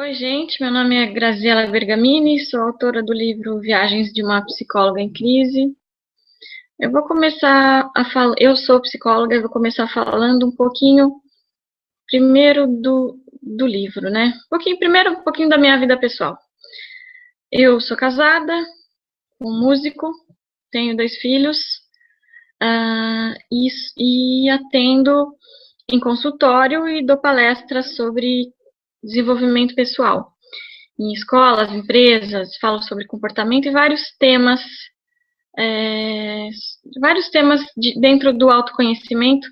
Oi, gente. Meu nome é Graziela Bergamini, sou autora do livro Viagens de uma Psicóloga em Crise. Eu vou começar a falar. Eu sou psicóloga e vou começar falando um pouquinho primeiro do livro, né? Primeiro, um pouquinho da minha vida pessoal. Eu sou casada, um músico, tenho 2 filhos e atendo em consultório e dou palestras sobre desenvolvimento pessoal. Em escolas, empresas, falo sobre comportamento e vários temas dentro do autoconhecimento,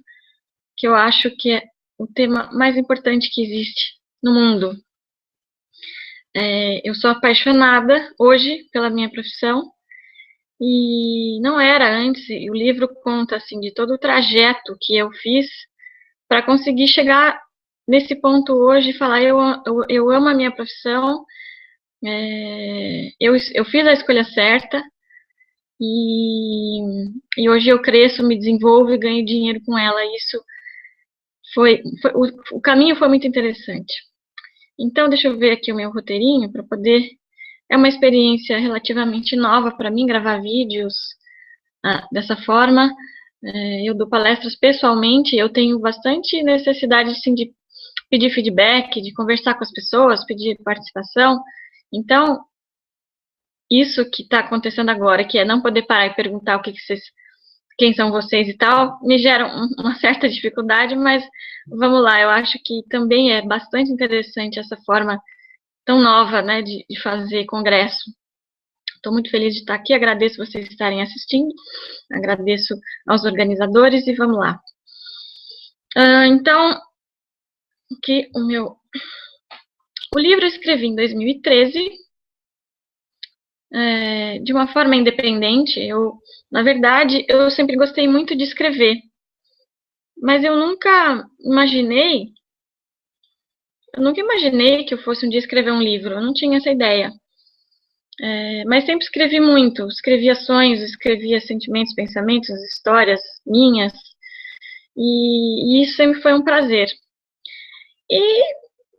que eu acho que é o tema mais importante que existe no mundo. Eu sou apaixonada hoje pela minha profissão e não era antes. E o livro conta assim de todo o trajeto que eu fiz para conseguir chegar nesse ponto hoje e falar eu amo a minha profissão. Eu fiz a escolha certa e hoje eu cresço, me desenvolvo e ganho dinheiro com ela. Isso o caminho foi muito interessante. Então, deixa eu ver aqui o meu roteirinho para poder. É uma experiência relativamente nova para mim gravar vídeos dessa forma. Eu dou palestras pessoalmente, eu tenho bastante necessidade assim, de pedir feedback, de conversar com as pessoas, pedir participação. Então, isso que está acontecendo agora, que é não poder parar e perguntar quem são vocês e tal, me gera uma certa dificuldade, mas vamos lá, eu acho que também é bastante interessante essa forma tão nova, né, de fazer congresso. Estou muito feliz de estar aqui, agradeço vocês estarem assistindo, agradeço aos organizadores e vamos lá. Então, o livro eu escrevi em 2013, de uma forma independente. Na verdade, eu sempre gostei muito de escrever, mas eu nunca imaginei que eu fosse um dia escrever um livro, eu não tinha essa ideia. Mas sempre escrevi muito, escrevia sonhos, escrevia sentimentos, pensamentos, histórias minhas, e isso sempre foi um prazer. E,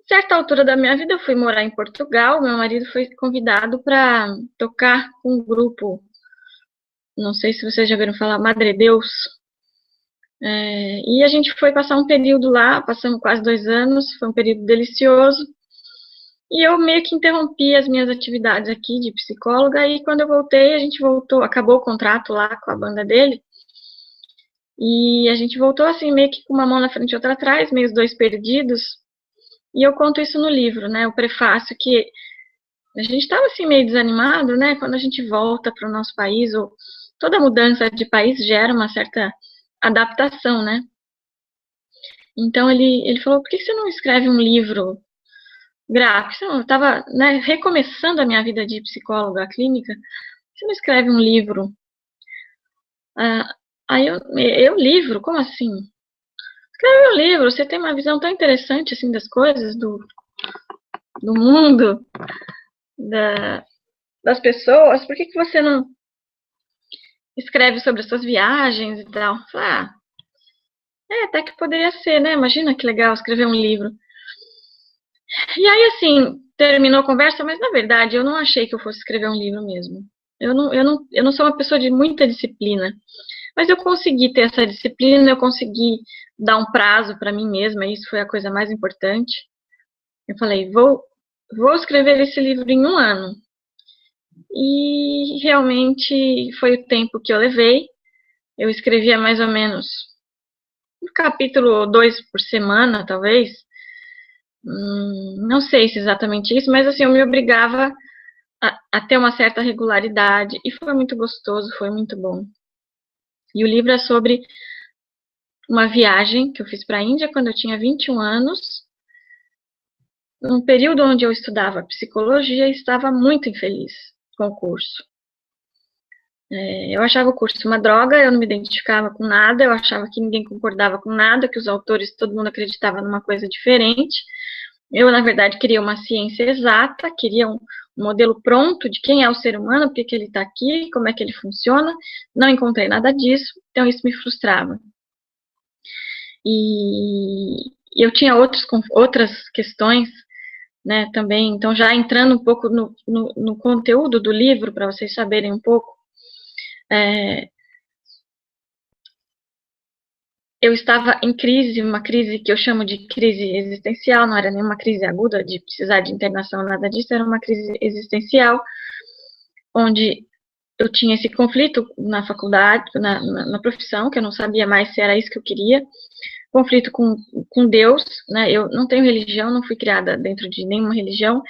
certa altura da minha vida, eu fui morar em Portugal, meu marido foi convidado para tocar com um grupo, não sei se vocês já ouviram falar, Madre Deus, e a gente foi passar um período lá, passamos quase 2 anos, foi um período delicioso, e eu meio que interrompi as minhas atividades aqui de psicóloga, e quando eu voltei, a gente voltou, acabou o contrato lá com a banda dele, e a gente voltou assim, meio que com uma mão na frente e outra atrás, meio os dois perdidos, e eu conto isso no livro, né, o prefácio, que a gente estava assim meio desanimado, né, quando a gente volta para o nosso país, ou toda mudança de país gera uma certa adaptação, né. Então ele falou, por que você não escreve um livro gráfico? Eu estava, né, recomeçando a minha vida de psicóloga clínica, você não escreve um livro? Aí livro? Como assim? Escreve um livro, você tem uma visão tão interessante assim das coisas, do mundo, das pessoas, por que você não escreve sobre as suas viagens e tal? Até que poderia ser, né? Imagina que legal escrever um livro. E aí, assim, terminou a conversa, mas na verdade eu não achei que eu fosse escrever um livro mesmo. Eu não sou uma pessoa de muita disciplina, mas eu consegui ter essa disciplina, eu consegui dar um prazo para mim mesma, isso foi a coisa mais importante. Eu falei, vou escrever esse livro em 1 ano. E realmente foi o tempo que eu levei. Eu escrevia mais ou menos um capítulo 2 por semana, talvez. Não sei se exatamente isso, mas assim, eu me obrigava a ter uma certa regularidade. E foi muito gostoso, foi muito bom. E o livro é sobre uma viagem que eu fiz para a Índia quando eu tinha 21 anos. Num período onde eu estudava psicologia e estava muito infeliz com o curso. Eu achava o curso uma droga, eu não me identificava com nada, eu achava que ninguém concordava com nada, que os autores, todo mundo acreditava numa coisa diferente. Eu, na verdade, queria uma ciência exata, queria um modelo pronto de quem é o ser humano, por que ele está aqui, como é que ele funciona. Não encontrei nada disso, então isso me frustrava. E eu tinha outras questões né, também. Então, já entrando um pouco no conteúdo do livro, para vocês saberem um pouco, eu estava em crise, uma crise que eu chamo de crise existencial, não era nenhuma crise aguda de precisar de internação, nada disso, era uma crise existencial, onde eu tinha esse conflito na faculdade, na profissão, que eu não sabia mais se era isso que eu queria, conflito com Deus, né? Eu não tenho religião, não fui criada dentro de nenhuma religião,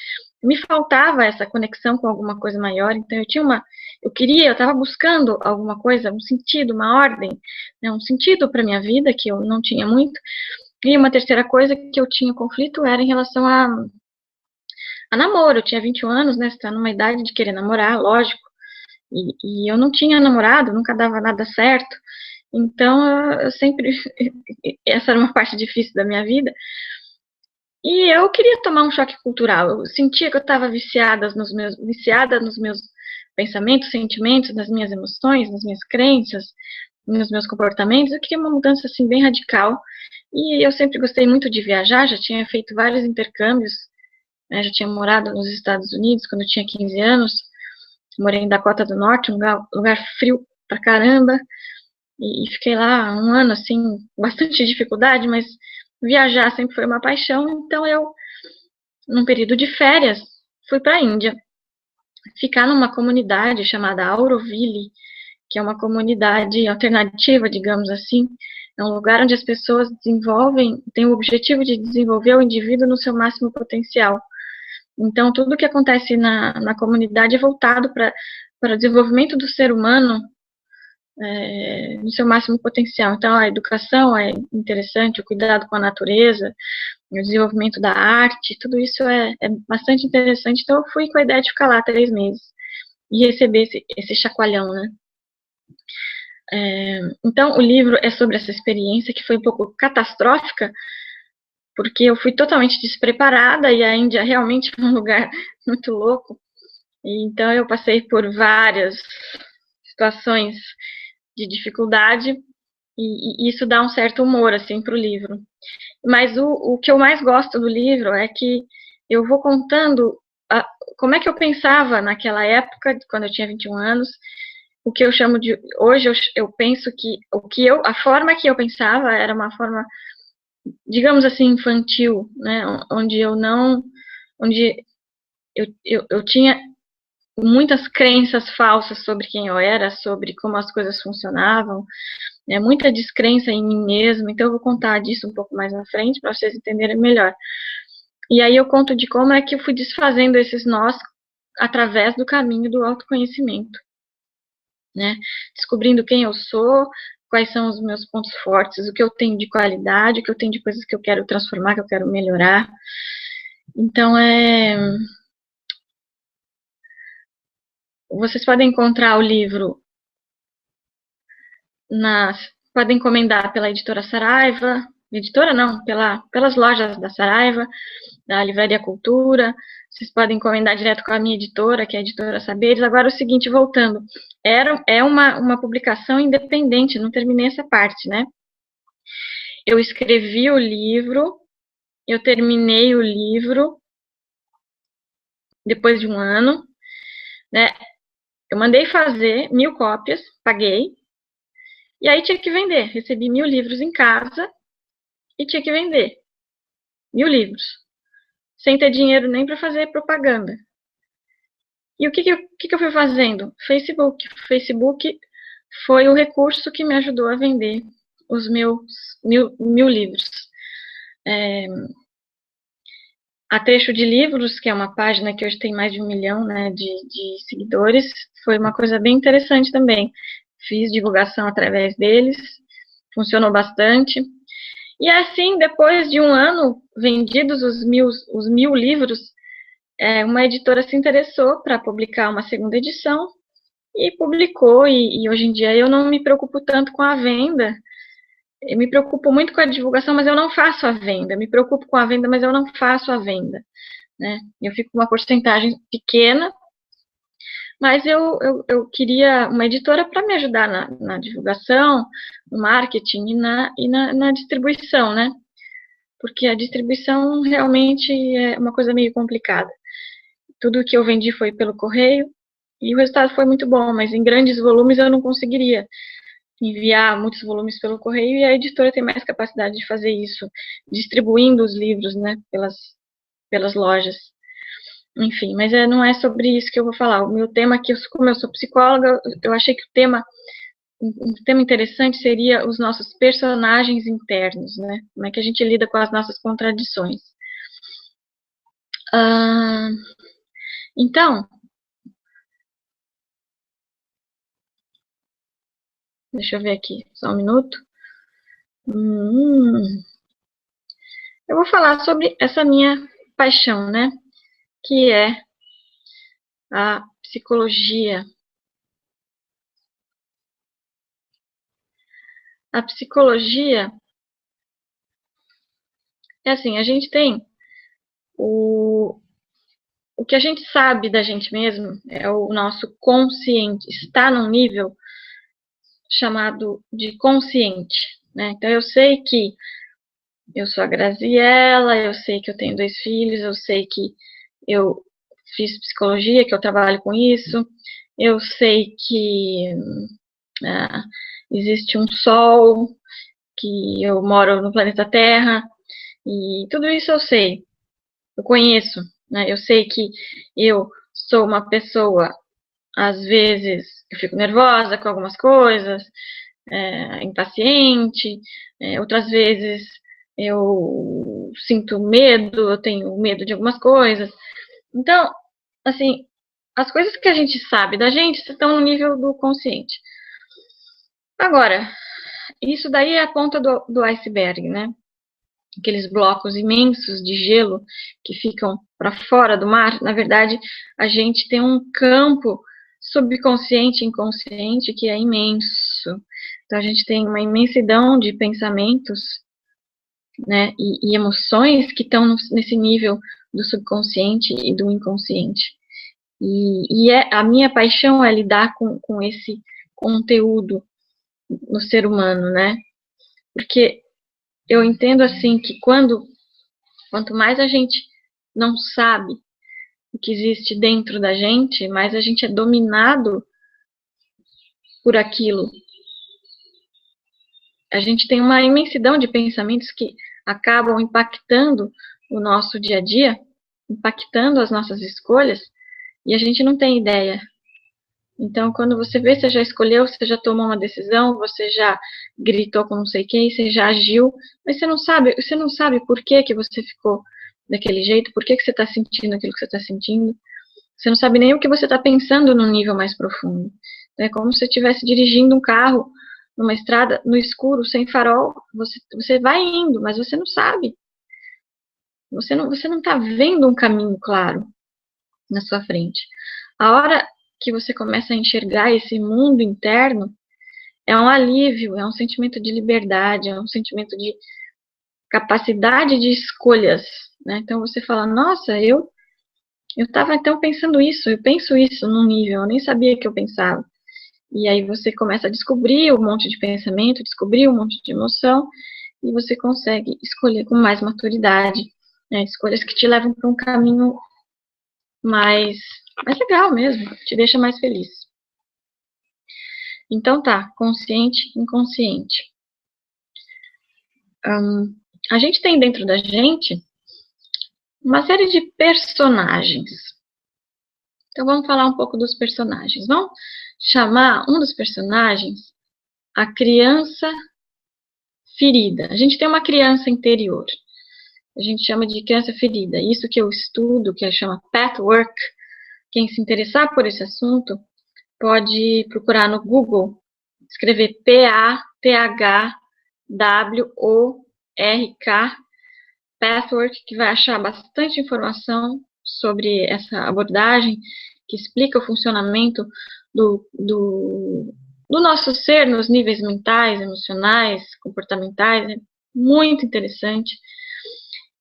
me faltava essa conexão com alguma coisa maior, então eu estava buscando alguma coisa, um sentido, uma ordem, né, um sentido para minha vida, que eu não tinha muito, e uma terceira coisa que eu tinha conflito era em relação a namoro. Eu tinha 21 anos, né, você está numa idade de querer namorar, lógico, e eu não tinha namorado, nunca dava nada certo, então eu sempre, essa era uma parte difícil da minha vida, e eu queria tomar um choque cultural. Eu sentia que eu estava viciada nos meus pensamentos, sentimentos, nas minhas emoções, nas minhas crenças, nos meus comportamentos. Eu queria uma mudança assim bem radical. E eu sempre gostei muito de viajar, já tinha feito vários intercâmbios, né, já tinha morado nos Estados Unidos quando eu tinha 15 anos. Morei em Dakota do Norte, um lugar frio pra caramba. E fiquei lá um ano, assim, bastante dificuldade, mas viajar sempre foi uma paixão, então eu, num período de férias, fui para a Índia, ficar numa comunidade chamada Auroville, que é uma comunidade alternativa, digamos assim, é um lugar onde as pessoas têm o objetivo de desenvolver o indivíduo no seu máximo potencial. Então, tudo que acontece na comunidade é voltado para o desenvolvimento do ser humano no seu máximo potencial. Então, a educação é interessante, o cuidado com a natureza, o desenvolvimento da arte, tudo isso é bastante interessante. Então, eu fui com a ideia de ficar lá 3 meses e receber esse chacoalhão, né? Então, o livro é sobre essa experiência que foi um pouco catastrófica, porque eu fui totalmente despreparada e a Índia realmente é um lugar muito louco. E, então, eu passei por várias situações de dificuldade e isso dá um certo humor, assim, para o livro. Mas o que eu mais gosto do livro é que eu vou contando como é que eu pensava naquela época, quando eu tinha 21 anos, o que eu chamo de... Hoje eu penso que a forma que eu pensava era uma forma, digamos assim, infantil, né? Onde eu tinha muitas crenças falsas sobre quem eu era, sobre como as coisas funcionavam, né, muita descrença em mim mesma, então eu vou contar disso um pouco mais na frente, para vocês entenderem melhor. E aí eu conto de como é que eu fui desfazendo esses nós através do caminho do autoconhecimento, né, descobrindo quem eu sou, quais são os meus pontos fortes, o que eu tenho de qualidade, o que eu tenho de coisas que eu quero transformar, que eu quero melhorar. Então, vocês podem encontrar o livro podem encomendar pela editora Saraiva, editora não, pelas lojas da Saraiva, da Livraria Cultura, vocês podem encomendar direto com a minha editora, que é a Editora Saberes. Agora, o seguinte, voltando, é uma publicação independente, não terminei essa parte, né? Eu escrevi o livro, eu terminei o livro depois de um ano, né? Eu mandei fazer 1000 cópias, paguei, e aí tinha que vender. Recebi 1000 livros em casa e tinha que vender 1000 livros, sem ter dinheiro nem para fazer propaganda. E o que eu fui fazendo? Facebook. Facebook foi o recurso que me ajudou a vender os meus 1000 livros. A Trecho de Livros, que é uma página que hoje tem mais de 1 milhão, né, de seguidores, foi uma coisa bem interessante também. Fiz divulgação através deles, funcionou bastante. E assim, depois de um ano vendidos os 1000 livros, uma editora se interessou para publicar uma segunda edição e publicou, e hoje em dia eu não me preocupo tanto com a venda. Eu me preocupo muito com a divulgação, mas eu não faço a venda. Eu me preocupo com a venda, mas eu não faço a venda, né? Eu fico com uma porcentagem pequena, mas eu queria uma editora para me ajudar na divulgação, no marketing e na distribuição, né? porque a distribuição realmente é uma coisa meio complicada. Tudo que eu vendi foi pelo correio, e o resultado foi muito bom, mas em grandes volumes eu não conseguiria enviar muitos volumes pelo correio, e a editora tem mais capacidade de fazer isso, distribuindo os livros, né, pelas lojas. Enfim, mas não é sobre isso que eu vou falar. O meu tema aqui, como eu sou psicóloga, eu achei que um tema interessante seria os nossos personagens internos, né? Como é que a gente lida com as nossas contradições. Então, deixa eu ver aqui, só um minuto. Eu vou falar sobre essa minha paixão, né? Que é a psicologia. A psicologia é assim, a gente tem o que a gente sabe da gente mesmo, é o nosso consciente, está num nível chamado de consciente, né? Então, eu sei que eu sou a Graziella, eu sei que eu tenho 2 filhos, eu sei que eu fiz psicologia, que eu trabalho com isso, eu sei que existe um sol, que eu moro no planeta Terra, e tudo isso eu sei, eu conheço, né? Eu sei que eu sou uma pessoa, às vezes, eu fico nervosa com algumas coisas, impaciente, outras vezes eu sinto medo, eu tenho medo de algumas coisas. Então, assim, as coisas que a gente sabe da gente estão no nível do consciente. Agora, isso daí é a ponta do iceberg, né? Aqueles blocos imensos de gelo que ficam para fora do mar. Na verdade, a gente tem um campo subconsciente e inconsciente que é imenso. Então, a gente tem uma imensidão de pensamentos, né, e emoções que estão nesse nível do subconsciente e do inconsciente. E a minha paixão é lidar com esse conteúdo no ser humano, né? Porque eu entendo, assim, que quanto mais a gente não sabe o que existe dentro da gente, mais a gente é dominado por aquilo. A gente tem uma imensidão de pensamentos que acabam impactando o nosso dia a dia, impactando as nossas escolhas, e a gente não tem ideia. Então, quando você vê, você já escolheu, você já tomou uma decisão, você já gritou com não sei quem, você já agiu, mas você não sabe por que você ficou daquele jeito, por que você está sentindo aquilo que você está sentindo. Você não sabe nem o que você está pensando num nível mais profundo. É como se você estivesse dirigindo um carro numa estrada no escuro, sem farol, você vai indo, mas você não sabe. Você não está vendo um caminho claro na sua frente. A hora que você começa a enxergar esse mundo interno, é um alívio, é um sentimento de liberdade, é um sentimento de capacidade de escolhas, né? Então você fala, nossa, eu estava então pensando isso, eu penso isso num nível, eu nem sabia que eu pensava. E aí você começa a descobrir um monte de pensamento, descobrir um monte de emoção, e você consegue escolher com mais maturidade, né? Escolhas que te levam para um caminho mais legal mesmo, te deixa mais feliz. Então tá, consciente, inconsciente. A gente tem dentro da gente uma série de personagens. Então vamos falar um pouco dos personagens. Vamos chamar um dos personagens a criança ferida. A gente tem uma criança interior. A gente chama de criança ferida. Isso que eu estudo, que chama Pathwork. Quem se interessar por esse assunto pode procurar no Google, escrever Pathwork, Pathwork, que vai achar bastante informação sobre essa abordagem, que explica o funcionamento do nosso ser nos níveis mentais, emocionais, comportamentais. É muito interessante.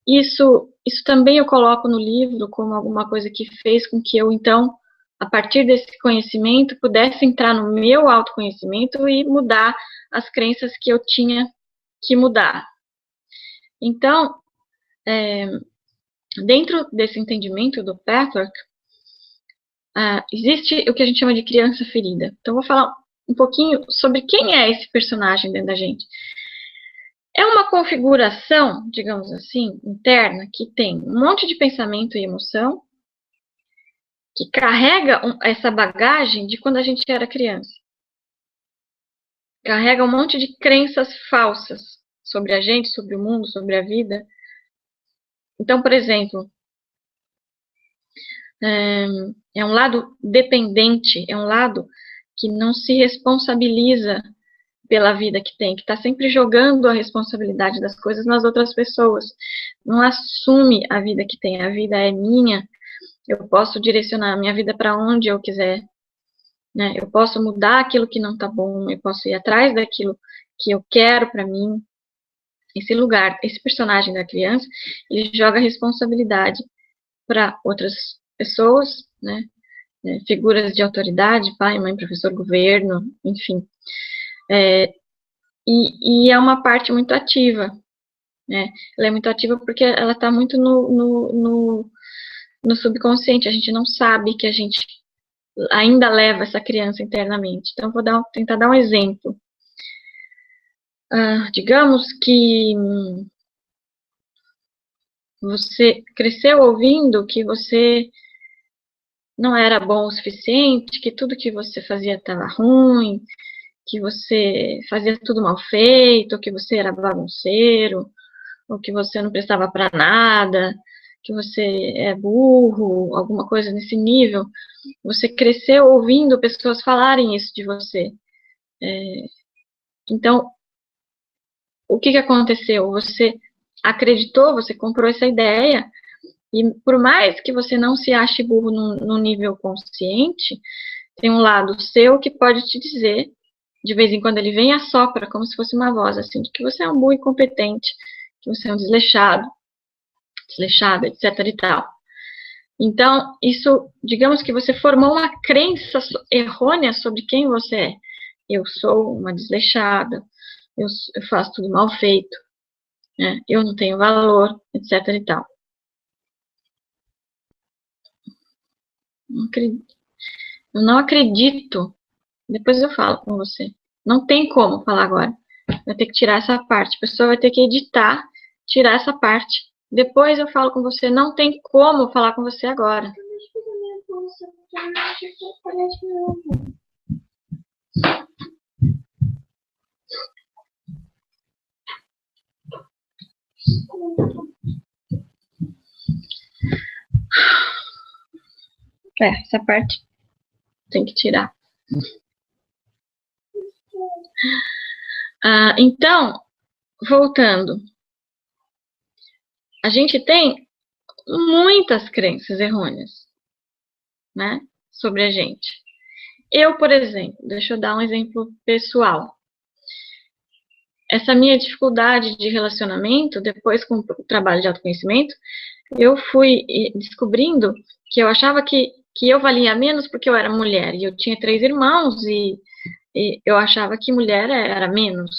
Isso também eu coloco no livro como alguma coisa que fez com que eu, então, a partir desse conhecimento, pudesse entrar no meu autoconhecimento e mudar as crenças que eu tinha que mudar. Então, dentro desse entendimento do Pathwork, existe o que a gente chama de criança ferida. Então, eu vou falar um pouquinho sobre quem é esse personagem dentro da gente. É uma configuração, digamos assim, interna, que tem um monte de pensamento e emoção, que carrega essa bagagem de quando a gente era criança. Carrega um monte de crenças falsas sobre a gente, sobre o mundo, sobre a vida. Então, por exemplo, é um lado dependente, é um lado que não se responsabiliza pela vida que tem, que está sempre jogando a responsabilidade das coisas nas outras pessoas. Não assume a vida que tem. A vida é minha, eu posso direcionar a minha vida para onde eu quiser, né? Eu posso mudar aquilo que não está bom, eu posso ir atrás daquilo que eu quero para mim. Esse lugar, esse personagem da criança, ele joga a responsabilidade para outras pessoas, né? Figuras de autoridade, pai, mãe, professor, governo, enfim. E é uma parte muito ativa, né? Ela é muito ativa porque ela está muito no subconsciente. A gente não sabe que a gente ainda leva essa criança internamente. Então, vou tentar dar um exemplo. Digamos que você cresceu ouvindo que você não era bom o suficiente, que tudo que você fazia estava ruim, que você fazia tudo mal feito, que você era bagunceiro, ou que você não prestava para nada, que você é burro, alguma coisa nesse nível. Você cresceu ouvindo pessoas falarem isso de você. Então, o que aconteceu? Você acreditou, você comprou essa ideia, e por mais que você não se ache burro no nível consciente, tem um lado seu que pode te dizer, de vez em quando ele vem e assopra, como se fosse uma voz, assim, de que você é um burro incompetente, que você é um desleixado, etc e tal. Então, isso, digamos que você formou uma crença errônea sobre quem você é. Eu sou uma desleixada, eu faço tudo mal feito, né? Eu não tenho valor, etc e tal. Eu não acredito. Depois eu falo com você. Não tem como falar agora. Vai ter que tirar essa parte. A pessoa vai ter que editar, tirar essa parte. Depois eu falo com você. Não tem como falar com você agora. Essa parte tem que tirar. Então, voltando. A gente tem muitas crenças errôneas, né, sobre a gente. Eu, por exemplo, deixa eu dar um exemplo pessoal. Essa minha dificuldade de relacionamento, depois com o trabalho de autoconhecimento, eu fui descobrindo que eu achava que eu valia menos porque eu era mulher. E eu tinha 3 irmãos e eu achava que mulher era menos.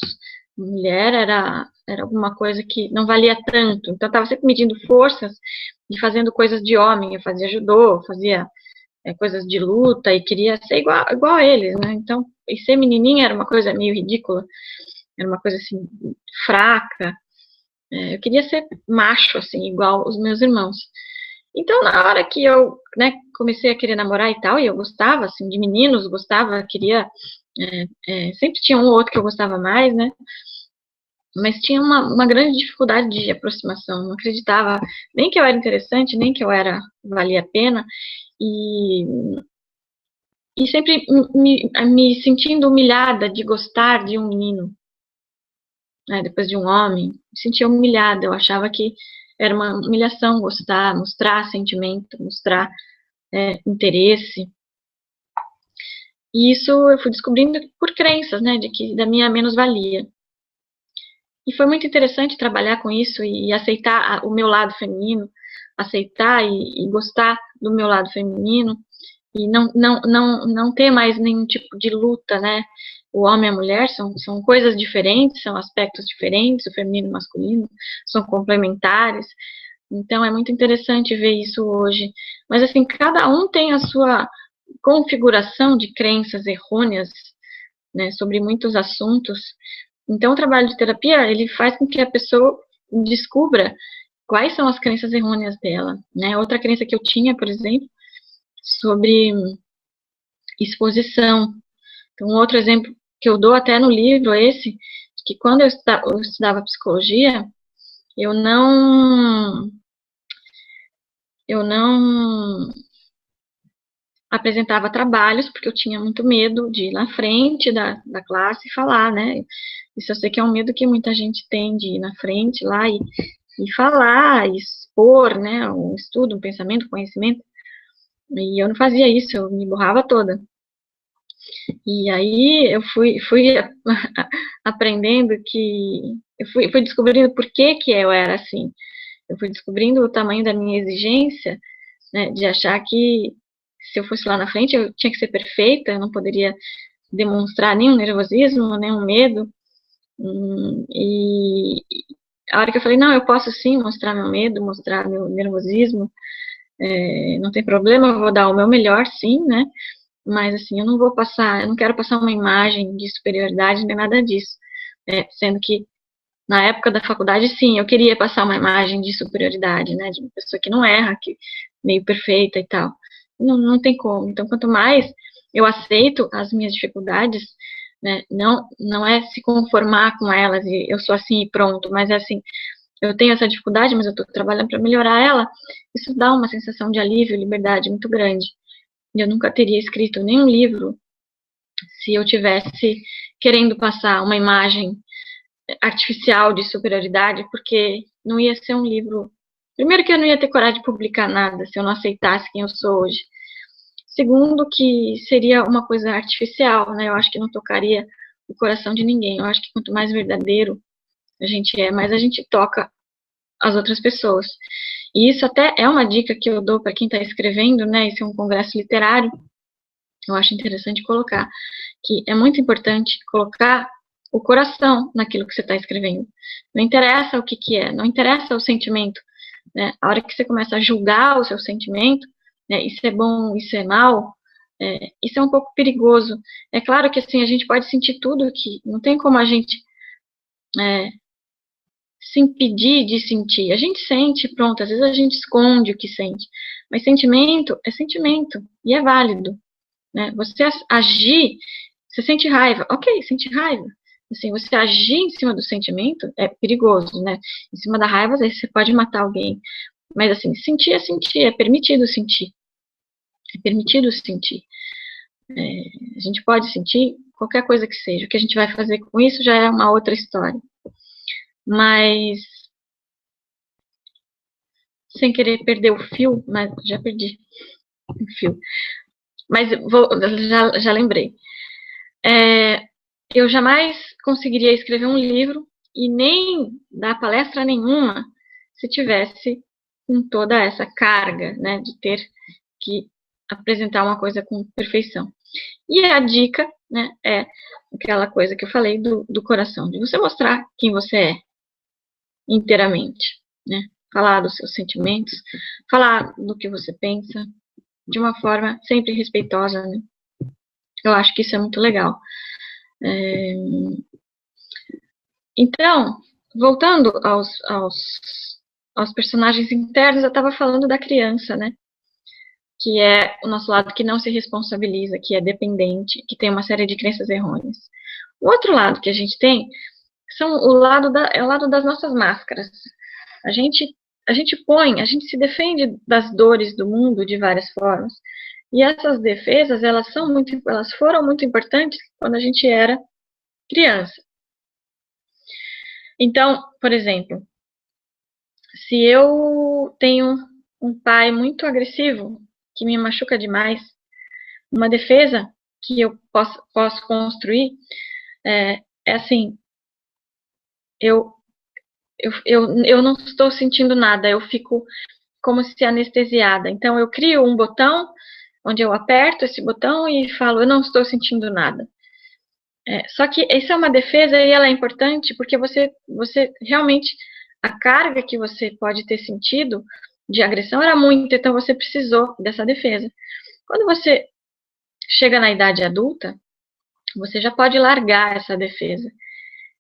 Mulher era alguma coisa que não valia tanto. Então, eu estava sempre medindo forças e fazendo coisas de homem. Eu fazia judô, fazia coisas de luta e queria ser igual a eles, né? Então, e ser menininha era uma coisa meio ridícula. Era uma coisa, assim, fraca. Eu queria ser macho, assim, igual os meus irmãos. Então, na hora que eu, né, comecei a querer namorar e tal, e eu gostava, assim, de meninos, gostava, queria... sempre tinha um ou outro que eu gostava mais, né? Mas tinha uma grande dificuldade de aproximação. Não acreditava nem que eu era interessante, nem que eu valia a pena. E sempre me sentindo humilhada de gostar de um menino, né, depois de um homem. Me sentia humilhada. Eu achava que era uma humilhação gostar, mostrar sentimento, mostrar interesse. E isso eu fui descobrindo por crenças, né, da minha menos-valia. E foi muito interessante trabalhar com isso e aceitar o meu lado feminino, aceitar e gostar do meu lado feminino, e não ter mais nenhum tipo de luta, né? o homem e a mulher são coisas diferentes, são aspectos diferentes, o feminino e o masculino são complementares. Então, é muito interessante ver isso hoje. Mas, assim, cada um tem a sua configuração de crenças errôneas, né, sobre muitos assuntos. Então, o trabalho de terapia, ele faz com que a pessoa descubra quais são as crenças errôneas dela, né? Outra crença que eu tinha, por exemplo, sobre exposição. Então, um outro exemplo que eu dou até no livro é esse, que quando eu estudava psicologia, eu não apresentava trabalhos, porque eu tinha muito medo de ir na frente da classe e falar, né? Isso eu sei que é um medo que muita gente tem, de ir na frente lá e falar, e expor, né? Um estudo, um pensamento, um conhecimento. E eu não fazia isso, eu me borrava toda. E aí eu fui aprendendo eu fui descobrindo por que eu era assim. Eu fui descobrindo o tamanho da minha exigência, né, de achar que se eu fosse lá na frente eu tinha que ser perfeita, eu não poderia demonstrar nenhum nervosismo, nenhum medo. E a hora que eu falei, não, eu posso sim mostrar meu medo, mostrar meu nervosismo, não tem problema, eu vou dar o meu melhor, sim, né? Mas assim, eu não quero passar uma imagem de superioridade nem nada disso, né? Sendo que na época da faculdade, sim, eu queria passar uma imagem de superioridade, né? De uma pessoa que não erra, que meio perfeita e tal. Não tem como. Então, quanto mais eu aceito as minhas dificuldades, né? Não é se conformar com elas e eu sou assim e pronto, mas é assim, eu tenho essa dificuldade, mas eu estou trabalhando para melhorar ela. Isso dá uma sensação de alívio e liberdade muito grande. Eu nunca teria escrito nenhum livro se eu tivesse querendo passar uma imagem artificial de superioridade, porque não ia ser um livro. Primeiro, que eu não ia ter coragem de publicar nada se eu não aceitasse quem eu sou hoje. Segundo, que seria uma coisa artificial, né? Eu acho que não tocaria o coração de ninguém. Eu acho que quanto mais verdadeiro a gente é, mais a gente toca as outras pessoas. E isso até é uma dica que eu dou para quem está escrevendo, né? Esse é um congresso literário. Eu acho interessante colocar que é muito importante colocar o coração naquilo que você está escrevendo. Não interessa o que é, não interessa o sentimento, né? A hora que você começa a julgar o seu sentimento, né, isso é bom, isso é mal, isso é um pouco perigoso. É claro que assim a gente pode sentir tudo, que não tem como a gente se impedir de sentir. A gente sente, pronto, às vezes a gente esconde o que sente, mas sentimento é sentimento e é válido, né? Você agir, você sente raiva, ok, sente raiva. Assim, você agir em cima do sentimento é perigoso, né? Em cima da raiva, às vezes você pode matar alguém. Mas assim, sentir, é permitido sentir. É permitido sentir. A gente pode sentir qualquer coisa que seja. O que a gente vai fazer com isso já é uma outra história. Mas, sem querer perder o fio, mas já perdi o fio. Mas já lembrei. Eu jamais conseguiria escrever um livro e nem dar palestra nenhuma se tivesse com toda essa carga, né, de ter que apresentar uma coisa com perfeição. E a dica, né, é aquela coisa que eu falei do coração, de você mostrar quem você é inteiramente, né, falar dos seus sentimentos, falar do que você pensa, de uma forma sempre respeitosa, né. Eu acho que isso é muito legal. Então, voltando aos personagens internos, eu estava falando da criança, né? Que é o nosso lado que não se responsabiliza, que é dependente, que tem uma série de crenças errôneas. O outro lado que a gente tem é o lado das nossas máscaras. A gente a gente se defende das dores do mundo de várias formas. E essas defesas, elas foram muito importantes quando a gente era criança. Então, por exemplo, se eu tenho um pai muito agressivo, que me machuca demais, uma defesa que eu posso construir é assim, eu não estou sentindo nada, eu fico como se anestesiada. Então, eu crio um botão onde eu aperto esse botão e falo, eu não estou sentindo nada. Só que isso é uma defesa e ela é importante porque você realmente, a carga que você pode ter sentido de agressão era muito, então você precisou dessa defesa. Quando você chega na idade adulta, você já pode largar essa defesa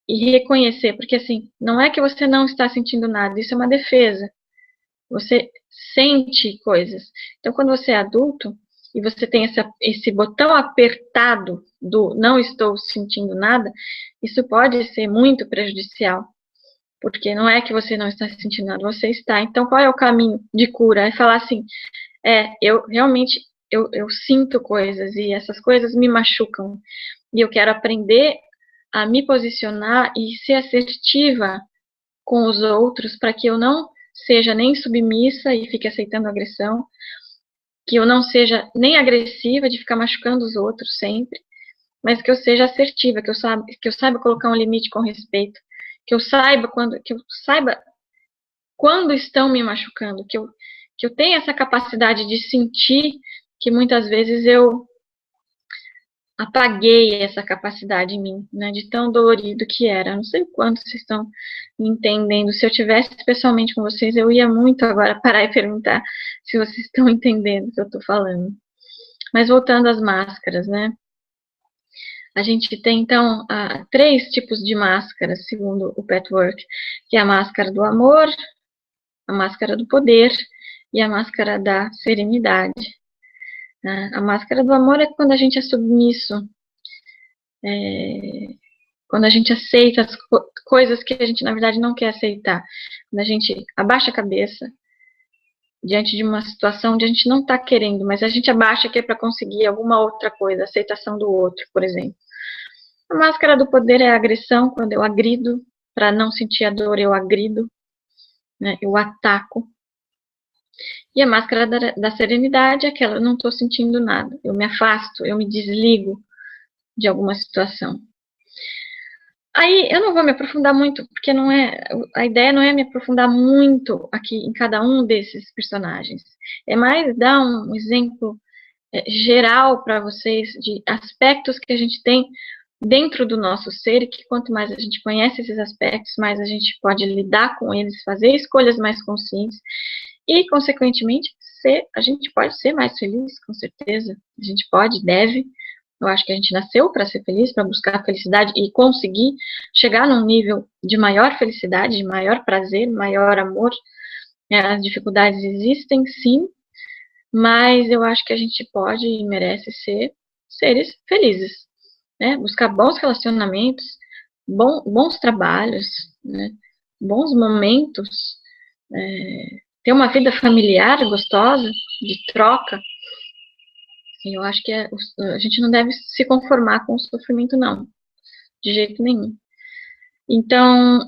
e reconhecer, porque assim, não é que você não está sentindo nada, isso é uma defesa. Você sente coisas. Então, quando você é adulto e você tem esse botão apertado do não estou sentindo nada, isso pode ser muito prejudicial. Porque não é que você não está sentindo nada, você está. Então, qual é o caminho de cura? É falar assim, eu realmente, eu sinto coisas e essas coisas me machucam. E eu quero aprender a me posicionar e ser assertiva com os outros para que eu não seja nem submissa e fique aceitando agressão, que eu não seja nem agressiva de ficar machucando os outros sempre, mas que eu seja assertiva, que eu saiba colocar um limite com respeito, que eu saiba quando estão me machucando, que eu tenha essa capacidade de sentir que muitas vezes eu apaguei essa capacidade em mim, né, de tão dolorido que era. Não sei o quanto vocês estão me entendendo. Se eu tivesse pessoalmente com vocês, eu ia muito agora parar e perguntar se vocês estão entendendo o que eu estou falando. Mas voltando às máscaras, né? A gente tem, então, 3 tipos de máscaras, segundo o Patchwork, que é a máscara do amor, a máscara do poder e a máscara da serenidade. A máscara do amor é quando a gente é submisso, quando a gente aceita as coisas que a gente, na verdade, não quer aceitar. Quando a gente abaixa a cabeça diante de uma situação onde a gente não está querendo, mas a gente abaixa que é para conseguir alguma outra coisa, aceitação do outro, por exemplo. A máscara do poder é a agressão, quando eu agrido, para não sentir a dor, eu agrido, né, eu ataco. E a máscara da serenidade é aquela, eu não estou sentindo nada, eu me afasto, eu me desligo de alguma situação. Aí eu não vou me aprofundar muito, porque a ideia não é me aprofundar muito aqui em cada um desses personagens. É mais dar um exemplo geral para vocês de aspectos que a gente tem dentro do nosso ser e que quanto mais a gente conhece esses aspectos, mais a gente pode lidar com eles, fazer escolhas mais conscientes e, consequentemente, a gente pode ser mais feliz, com certeza. A gente pode, deve. Eu acho que a gente nasceu para ser feliz, para buscar felicidade e conseguir chegar num nível de maior felicidade, de maior prazer, maior amor. As dificuldades existem, sim, mas eu acho que a gente pode e merece ser seres felizes, né? Buscar bons relacionamentos, bons trabalhos, né? Bons momentos, ter uma vida familiar gostosa, de troca. Eu acho que a gente não deve se conformar com o sofrimento, não, de jeito nenhum. Então,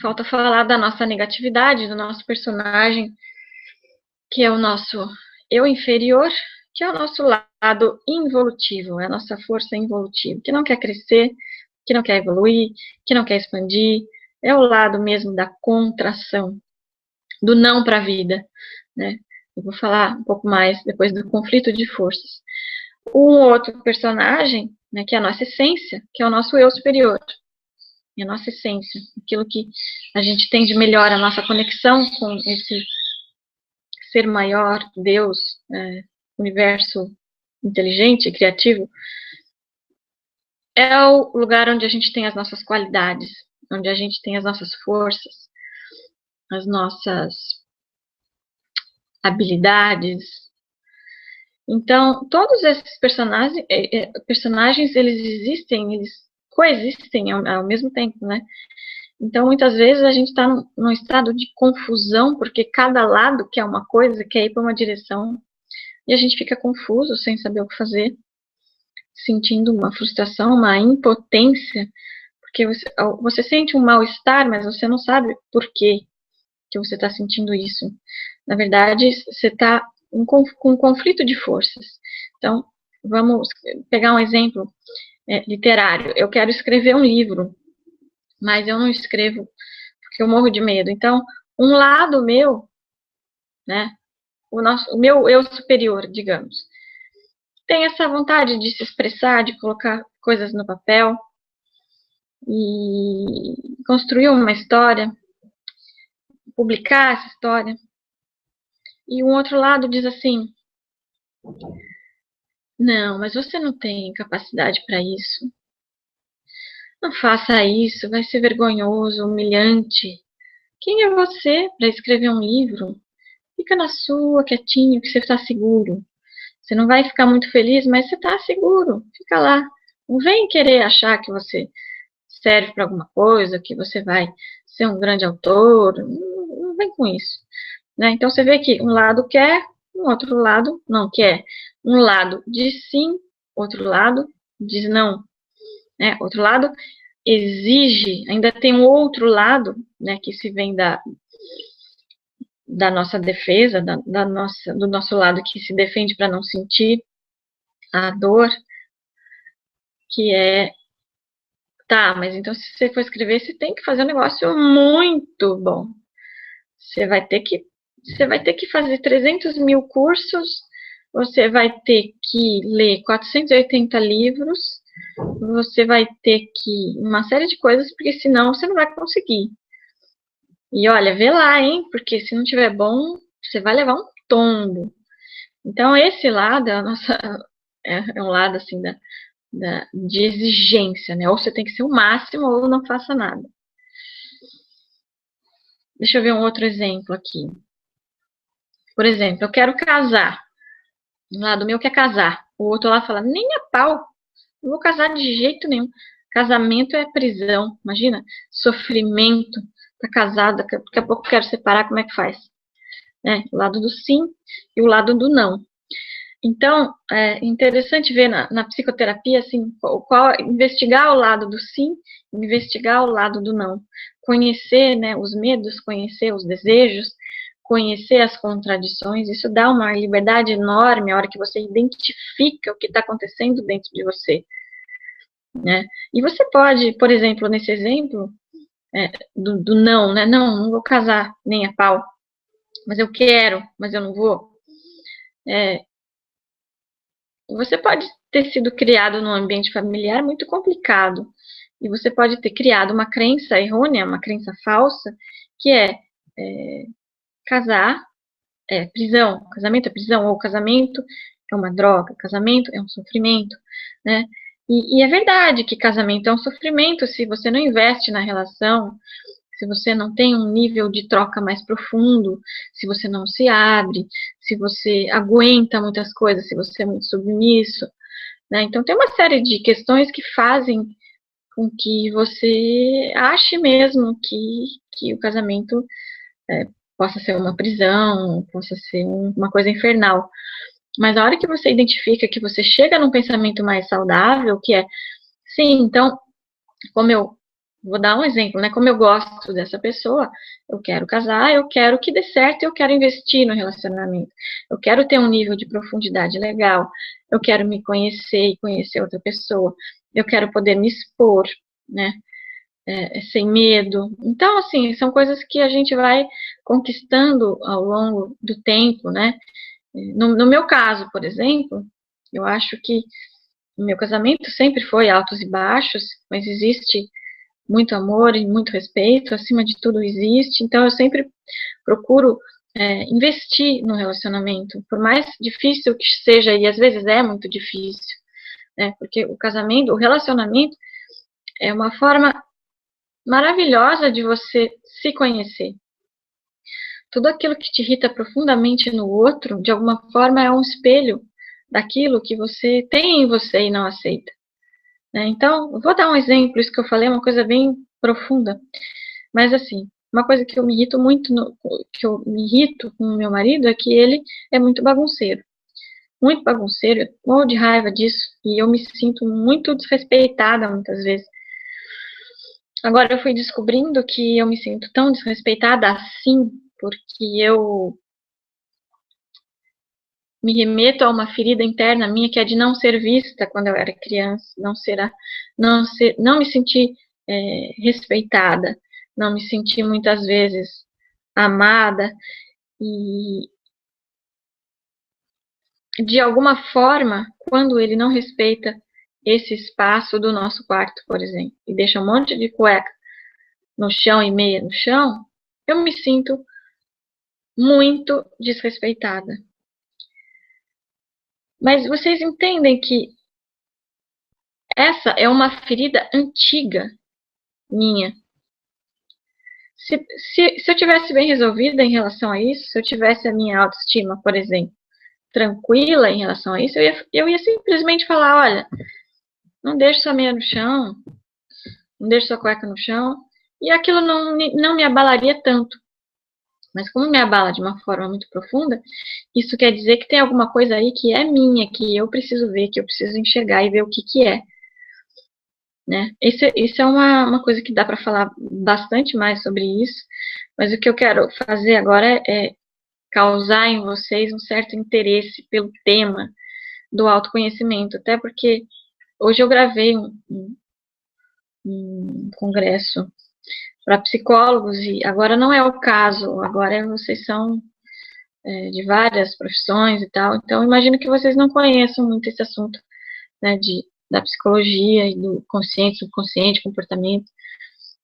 falta falar da nossa negatividade, do nosso personagem, que é o nosso eu inferior, que é o nosso lado involutivo, é a nossa força involutiva, que não quer crescer, que não quer evoluir, que não quer expandir, é o lado mesmo da contração, do não para a vida, né? Eu vou falar um pouco mais depois do conflito de forças. Um outro personagem, né, que é a nossa essência, que é o nosso eu superior, é a nossa essência, aquilo que a gente tem de melhor, a nossa conexão com esse ser maior, Deus, universo inteligente, criativo, é o lugar onde a gente tem as nossas qualidades, onde a gente tem as nossas forças, as nossas habilidades. Então, todos esses personagens eles existem, eles coexistem ao mesmo tempo, né? Então, muitas vezes a gente está num estado de confusão, porque cada lado quer uma coisa, quer ir para uma direção, e a gente fica confuso, sem saber o que fazer, sentindo uma frustração, uma impotência, porque você sente um mal-estar, mas você não sabe por quê que você está sentindo isso. Na verdade, você está com um conflito de forças. Então, vamos pegar um exemplo literário. Eu quero escrever um livro, mas eu não escrevo porque eu morro de medo. Então, um lado meu, né, o meu eu superior, digamos, tem essa vontade de se expressar, de colocar coisas no papel e construir uma história, publicar essa história. E um outro lado diz assim: não, mas você não tem capacidade para isso. Não faça isso, vai ser vergonhoso, humilhante. Quem é você para escrever um livro? Fica na sua, quietinho, que você está seguro. Você não vai ficar muito feliz, mas você está seguro. Fica lá. Não vem querer achar que você serve para alguma coisa, que você vai ser um grande autor. Não vem com isso. Né? Então, você vê que um lado quer, um outro lado não quer. Um lado diz sim, outro lado diz não. Né? Outro lado exige, ainda tem um outro lado, né, que se vem da nossa defesa, do nosso lado que se defende para não sentir a dor, que é, tá, mas então se você for escrever, você tem que fazer um negócio muito bom. Você vai ter que fazer 300 mil cursos, você vai ter que ler 480 livros, você vai ter que uma série de coisas, porque senão você não vai conseguir. E olha, vê lá, hein? Porque se não tiver bom, você vai levar um tombo. Então, esse lado é um lado assim de exigência, né? Ou você tem que ser o máximo, ou não faça nada. Deixa eu ver um outro exemplo aqui. Por exemplo, eu quero casar. Um lado meu quer casar. O outro lá fala, nem a pau. Não vou casar de jeito nenhum. Casamento é prisão. Imagina, sofrimento. Tá casada, daqui a pouco quero separar, como é que faz? O lado do sim e o lado do não. Então, é interessante ver na psicoterapia, assim, investigar o lado do sim, investigar o lado do não. Conhecer, né, os medos, conhecer os desejos, conhecer as contradições, isso dá uma liberdade enorme a hora que você identifica o que está acontecendo dentro de você. Né? E você pode, por exemplo, nesse exemplo do não, né? Não vou casar nem a pau, mas eu quero, mas eu não vou. Você pode ter sido criado num ambiente familiar muito complicado. E você pode ter criado uma crença errônea, uma crença falsa, que casar é prisão, casamento é prisão, ou casamento é uma droga, casamento é um sofrimento, né? E é verdade que casamento é um sofrimento se você não investe na relação, se você não tem um nível de troca mais profundo, se você não se abre, se você aguenta muitas coisas, se você é muito submisso, né? Então, tem uma série de questões que fazem com que você ache mesmo que o casamento possa ser uma prisão, possa ser uma coisa infernal. Mas a hora que você identifica que você chega num pensamento mais saudável, que é, sim, então, como eu vou dar um exemplo, né? Como eu gosto dessa pessoa, eu quero casar, eu quero que dê certo, eu quero investir no relacionamento. Eu quero ter um nível de profundidade legal, eu quero me conhecer e conhecer outra pessoa. Eu quero poder me expor, né? Sem medo. Então, assim, são coisas que a gente vai conquistando ao longo do tempo, né? No meu caso, por exemplo, eu acho que o meu casamento sempre foi altos e baixos, mas existe muito amor e muito respeito, acima de tudo existe, então eu sempre procuro investir no relacionamento, por mais difícil que seja, e às vezes é muito difícil, né, porque o casamento, o relacionamento é uma forma maravilhosa de você se conhecer. Tudo aquilo que te irrita profundamente no outro, de alguma forma é um espelho daquilo que você tem em você e não aceita. Né? Então, vou dar um exemplo, isso que eu falei é uma coisa bem profunda, mas assim, uma coisa que eu me irrito muito, que eu me irrito com o meu marido é que ele é muito bagunceiro. Muito bagunceiro, eu morro de raiva disso, e eu me sinto muito desrespeitada muitas vezes. Agora eu fui descobrindo que eu me sinto tão desrespeitada assim, porque eu me remeto a uma ferida interna minha que é de não ser vista quando eu era criança, não me sentir respeitada, não me sentir muitas vezes amada, e de alguma forma, quando ele não respeita esse espaço do nosso quarto, por exemplo, e deixa um monte de cueca no chão e meia no chão, eu me sinto muito desrespeitada. Mas vocês entendem que essa é uma ferida antiga minha. Se, se eu tivesse bem resolvida em relação a isso, se eu tivesse a minha autoestima, por exemplo, tranquila em relação a isso, eu ia simplesmente falar, olha, não deixe sua meia no chão, não deixe sua cueca no chão, e aquilo não me abalaria tanto. Mas como me abala de uma forma muito profunda, isso quer dizer que tem alguma coisa aí que é minha, que eu preciso ver, que eu preciso enxergar e ver o que que é. Né? Isso é uma coisa que dá para falar bastante mais sobre isso, mas o que eu quero fazer agora é causar em vocês um certo interesse pelo tema do autoconhecimento, até porque hoje eu gravei um congresso para psicólogos e agora não é o caso, agora vocês são de várias profissões e tal, então imagino que vocês não conheçam muito esse assunto, né, da psicologia e do consciente, subconsciente, comportamento.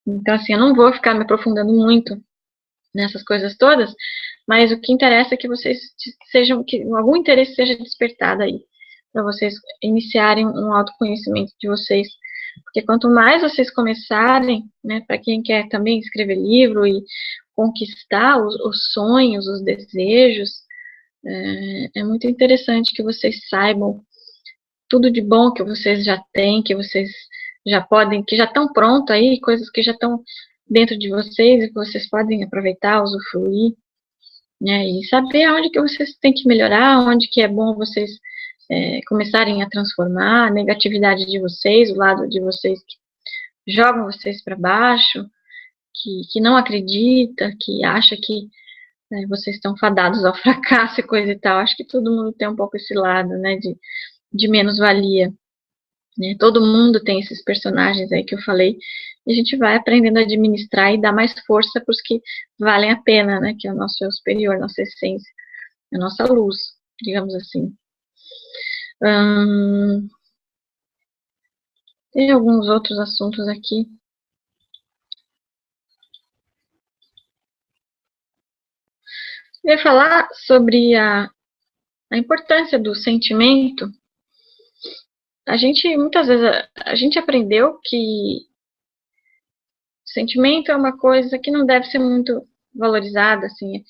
Então, assim, eu não vou ficar me aprofundando muito nessas coisas todas, mas o que interessa é que vocês sejam, que algum interesse seja despertado aí, para vocês iniciarem um autoconhecimento de vocês. Porque quanto mais vocês começarem, né, para quem quer também escrever livro e conquistar os sonhos, os desejos, é muito interessante que vocês saibam tudo de bom que vocês já têm, que vocês já podem, que já estão prontos aí, coisas que já estão dentro de vocês e que vocês podem aproveitar, usufruir, né, e saber aonde que vocês têm que melhorar, onde que é bom vocês começarem a transformar a negatividade de vocês, o lado de vocês que jogam vocês para baixo, que não acredita, que acha que vocês estão fadados ao fracasso e coisa e tal. Acho que todo mundo tem um pouco esse lado, né, de menos-valia. Né? Todo mundo tem esses personagens aí que eu falei, e a gente vai aprendendo a administrar e dar mais força para os que valem a pena, né? Que é o nosso eu superior, nossa essência, a nossa luz, digamos assim. Tem alguns outros assuntos aqui. Eu ia falar sobre a importância do sentimento. A gente, muitas vezes, a gente aprendeu que sentimento é uma coisa que não deve ser muito valorizada, assim.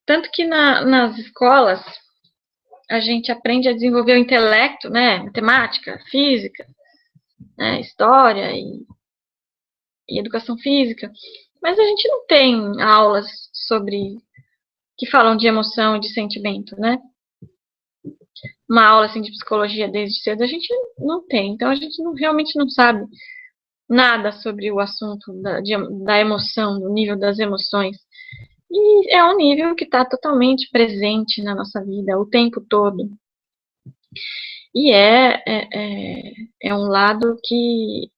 Tanto que nas escolas a gente aprende a desenvolver o intelecto, né? Matemática, física, né? História e educação física. Mas a gente não tem aulas sobre que falam de emoção e de sentimento, né? Uma aula assim de psicologia desde cedo a gente não tem. Então a gente realmente não sabe nada sobre o assunto da emoção, do nível das emoções. E é um nível que está totalmente presente na nossa vida o tempo todo. E é um lado que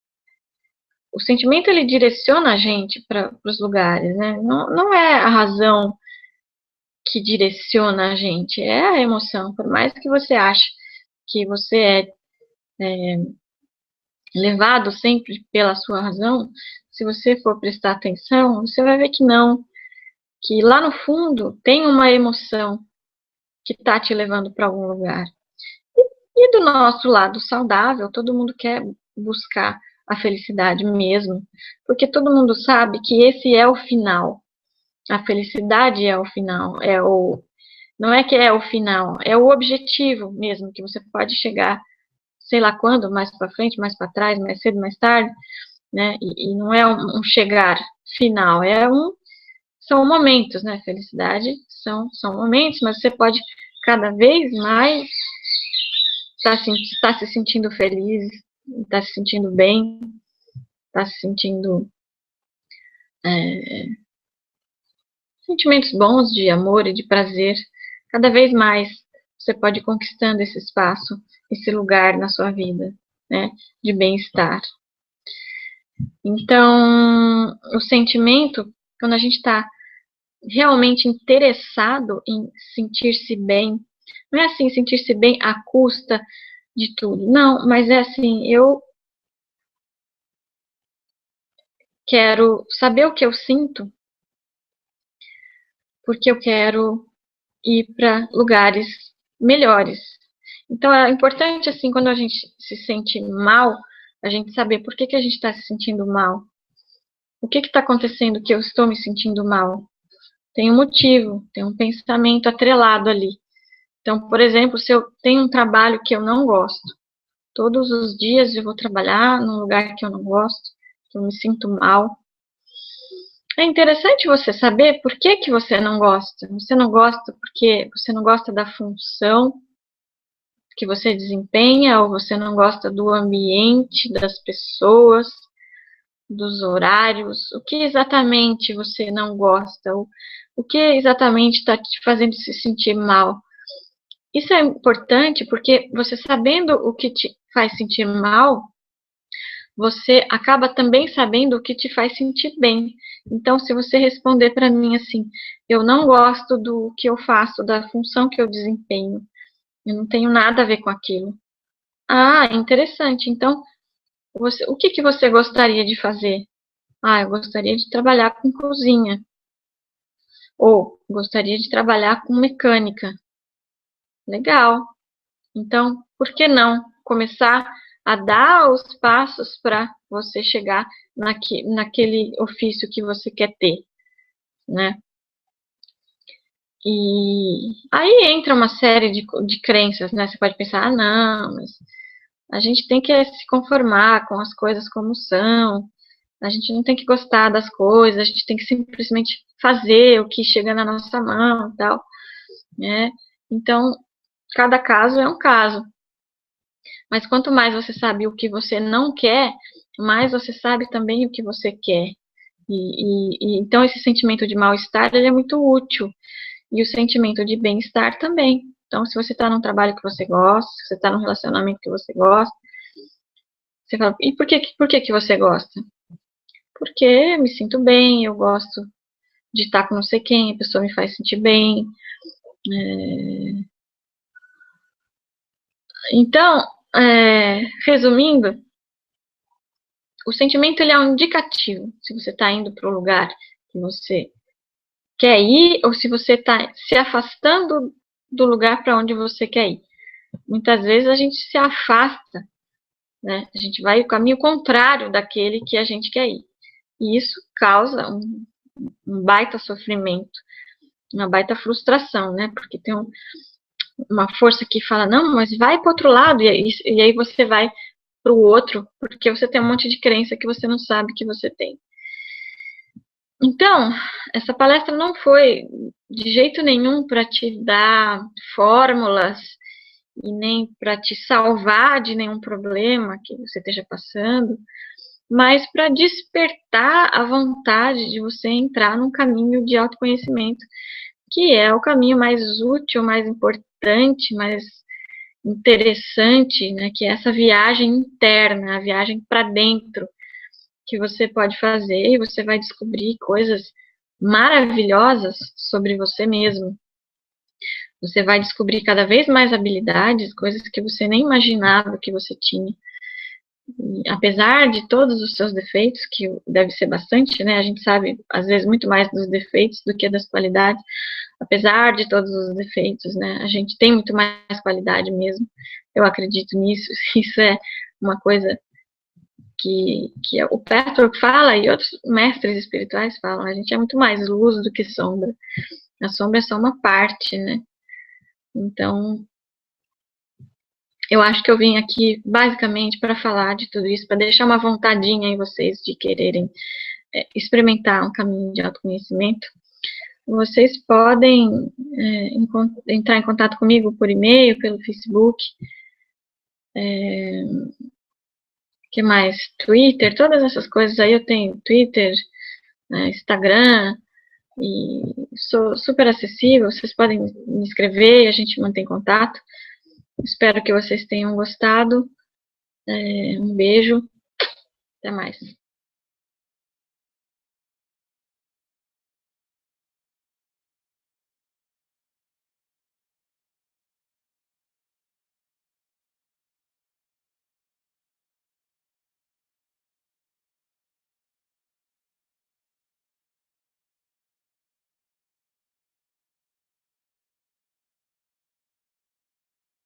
o sentimento ele direciona a gente para os lugares, né? Não é a razão que direciona a gente, é a emoção. Por mais que você ache que você é levado sempre pela sua razão, se você for prestar atenção, você vai ver que não, que lá no fundo tem uma emoção que está te levando para algum lugar. E do nosso lado saudável, todo mundo quer buscar a felicidade mesmo, porque todo mundo sabe que esse é o final. A felicidade é o final, não é que é o final, é o objetivo mesmo, que você pode chegar, sei lá quando, mais para frente, mais para trás, mais cedo, mais tarde, né? E não é um chegar final, são momentos, né? Felicidade são momentos, mas você pode cada vez mais estar se sentindo feliz, estar se sentindo bem, estar se sentindo sentimentos bons de amor e de prazer. Cada vez mais você pode ir conquistando esse espaço, esse lugar na sua vida, né? De bem-estar. Então, o sentimento, quando a gente está realmente interessado em sentir-se bem, Não é assim, sentir-se bem à custa de tudo. Não, mas é assim, eu quero saber o que eu sinto, porque eu quero ir para lugares melhores. Então, é importante, assim, quando a gente se sente mal, a gente saber por que a gente está se sentindo mal. O que está acontecendo que eu estou me sentindo mal? Tem um motivo, tem um pensamento atrelado ali. Então, por exemplo, se eu tenho um trabalho que eu não gosto, todos os dias eu vou trabalhar num lugar que eu não gosto, que eu me sinto mal. É interessante você saber por que você não gosta. Você não gosta porque você não gosta da função que você desempenha, ou você não gosta do ambiente, das pessoas, dos horários. O que exatamente você não gosta? O que exatamente está te fazendo se sentir mal? Isso é importante porque você sabendo o que te faz sentir mal, você acaba também sabendo o que te faz sentir bem. Então, se você responder para mim assim, eu não gosto do que eu faço, da função que eu desempenho, eu não tenho nada a ver com aquilo. Ah, interessante. Então, o que você gostaria de fazer? Ah, eu gostaria de trabalhar com cozinha. Ou gostaria de trabalhar com mecânica. Legal. Então, por que não começar a dar os passos para você chegar naquele ofício que você quer ter, né? E aí entra uma série de crenças, né? Você pode pensar, ah, não, mas a gente tem que se conformar com as coisas como são, a gente não tem que gostar das coisas, a gente tem que simplesmente fazer o que chega na nossa mão e tal, né? Então, cada caso é um caso. Mas quanto mais você sabe o que você não quer, mais você sabe também o que você quer. Então esse sentimento de mal-estar ele é muito útil. E o sentimento de bem-estar também. Então, se você está num trabalho que você gosta, se você está num relacionamento que você gosta, você fala, e por que você gosta? Porque me sinto bem, eu gosto de estar com não sei quem, a pessoa me faz sentir bem. Então, resumindo, o sentimento ele é um indicativo. Se você está indo para o lugar que você quer ir ou se você está se afastando do lugar para onde você quer ir. Muitas vezes a gente se afasta, né? A gente vai o caminho contrário daquele que a gente quer ir. E isso causa um baita sofrimento, uma baita frustração, né? Porque tem uma força que fala, não, mas vai para o outro lado, e aí você vai para o outro, porque você tem um monte de crença que você não sabe que você tem. Então, essa palestra não foi de jeito nenhum para te dar fórmulas e nem para te salvar de nenhum problema que você esteja passando, mas para despertar a vontade de você entrar num caminho de autoconhecimento, que é o caminho mais útil, mais importante, mais interessante, né, que é essa viagem interna, a viagem para dentro, que você pode fazer e você vai descobrir coisas maravilhosas sobre você mesmo. Você vai descobrir cada vez mais habilidades, coisas que você nem imaginava que você tinha. E, apesar de todos os seus defeitos, que deve ser bastante, né? A gente sabe, às vezes, muito mais dos defeitos do que das qualidades. Apesar de todos os defeitos, né? A gente tem muito mais qualidade mesmo. Eu acredito nisso. Isso é uma coisa que o Petro fala e outros mestres espirituais falam. A gente é muito mais luz do que sombra. A sombra é só uma parte, né? Então, eu acho que eu vim aqui basicamente para falar de tudo isso, para deixar uma vontadinha em vocês de quererem experimentar um caminho de autoconhecimento. Vocês podem entrar em contato comigo por e-mail, pelo Facebook, que mais? Twitter, todas essas coisas aí. Eu tenho Twitter, Instagram, e sou super acessível. Vocês podem me escrever e a gente mantém contato. Espero que vocês tenham gostado. Um beijo. Até mais.